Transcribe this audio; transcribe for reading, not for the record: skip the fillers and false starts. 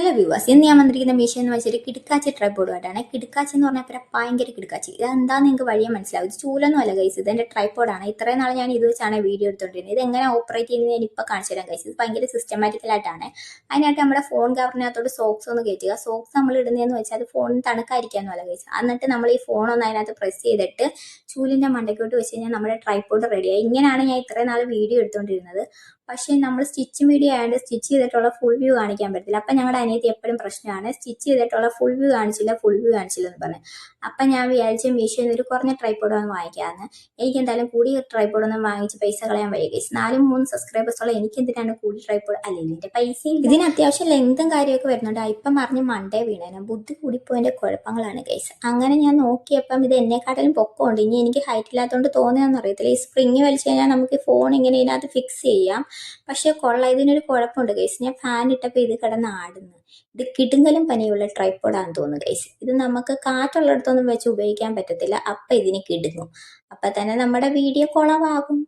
Hello viewers, ഇന്ന് ഞാൻ വന്നിരിക്കുന്ന മീശോ എന്ന് വെച്ചാൽ കിടക്കാച്ചി ട്രൈപ്പോഡായിട്ടാണ്. കിടക്കാച്ചി എന്ന് പറഞ്ഞാൽ ഭയങ്കര കിടക്കാച്ചി. ഇതെന്താണെന്ന് നിങ്ങൾക്ക് വഴിയെ മനസ്സിലാവും. ഇത് ചൂലൊന്നും അല്ല ഗൈസ്, ഇത് എൻ്റെ ട്രൈപ്പോഡാണ്. ഇത്രയും നാൾ ഞാൻ ഇത് വെച്ചാണ് വീഡിയോ എടുത്തോണ്ടിരുന്നത്. ഇത് എങ്ങനെ ഓപ്പറേറ്റ് ചെയ്യുന്നത് ഞാൻ ഇപ്പോൾ കാണിച്ചു തരാം ഗൈസ്. ഇത് ഭയങ്കര സിസ്റ്റമാറ്റിക്കലായിട്ടാണ്. അതിനായിട്ട് നമ്മുടെ ഫോൺ കവറിനകത്തോട് സോക്സ് ഒന്ന് കയറ്റുക. സോക്സ് നമ്മൾ ഇടുന്നതെന്ന് വെച്ചാൽ അത് ഫോൺ തണുക്കാതിരിക്കാനും അല്ല ഗൈസ്. എന്നിട്ട് നമ്മൾ ഈ ഫോൺ ഒന്ന് അതിനകത്ത് പ്രസ് ചെയ്തിട്ട് ചൂലിൻ്റെ മണ്ടയ്ക്കോട്ട് വെച്ച് കഴിഞ്ഞാൽ നമ്മുടെ ട്രൈപ്പോഡ് റെഡിയായി. ഇങ്ങനെയാണ് ഞാൻ ഇത്രയും നാൾ വീഡിയോ എടുത്തുകൊണ്ടിരുന്നത്. പക്ഷേ നമ്മൾ സ്റ്റിച്ച് വീഡിയോ ആയതുകൊണ്ട് സ്റ്റിച്ച് ചെയ്തിട്ടുള്ള ഫുൾ വ്യൂ കാണിക്കാൻ പറ്റില്ല. അപ്പം ഞങ്ങളുടെ അനിയത്തി എപ്പോഴും പ്രശ്നമാണ്, സ്റ്റിച്ച് ചെയ്തിട്ടുള്ള ഫുൾ വ്യൂ കാണിച്ചില്ല എന്ന് പറഞ്ഞു. അപ്പം ഞാൻ വിചാരിച്ച മീഷോയിൽ ഒരു കുറഞ്ഞ ട്രൈപ്പോഡ് ഒന്ന് വാങ്ങിക്കാമെന്ന്. എനിക്ക് എന്തായാലും കൂടിയ ട്രൈപ്പോഡ് ഒന്നും വാങ്ങിച്ച് പൈസ കളയാൻ വയ്യ ഗൈസ്. 4-3 സബ്സ്ക്രൈബേഴ്സുള്ള എനിക്ക് എന്തിനാണ് കൂടി ട്രൈപ്പോഡ്? അല്ലെങ്കിൽ എൻ്റെ പൈസ ഇതിന് അത്യാവശ്യം ലെങ്തും കാര്യമൊക്കെ വരുന്നുണ്ട്. ഇപ്പം പറഞ്ഞ് മണ്ടേ വീണേനെ ബുദ്ധി കൂടിപ്പോയതിൻ്റെ കുഴപ്പങ്ങളാണ് ഗൈസ്. അങ്ങനെ ഞാൻ നോക്കിയപ്പം ഇത് എന്നെക്കാട്ടിലും പൊക്കമുണ്ട്. ഇനി എനിക്ക് ഹൈറ്റ് ഇല്ലാത്തതുകൊണ്ട് തോന്നിയാണെന്ന് അറിയത്തില്ല. ഈ സ്പ്രിങ് വലിച്ചു കഴിഞ്ഞാൽ നമുക്ക് ഫോൺ ഇങ്ങനെ ഇതിനകത്ത് ഫിക്സ് ചെയ്യാം. പക്ഷെ കൊള്ളാം, ഇതിനൊരു കുഴപ്പമുണ്ട് ഗൈസ്. ഞാൻ ഫാൻ ഇട്ടപ്പോൾ ഇത് കിടന്ന് ആടുന്നു. ഇത് കിടുങ്കലും പനിയുള്ള ട്രൈപ്പോഡാന്ന് തോന്നുന്നു ഗൈസ്. ഇത് നമുക്ക് കാറ്റുള്ളിടത്തൊന്നും വെച്ച് ഉപയോഗിക്കാൻ പറ്റത്തില്ല. അപ്പം ഇതിന് കിടുങ്ങും. അപ്പം തന്നെ നമ്മുടെ വീഡിയോ കുളമാകും.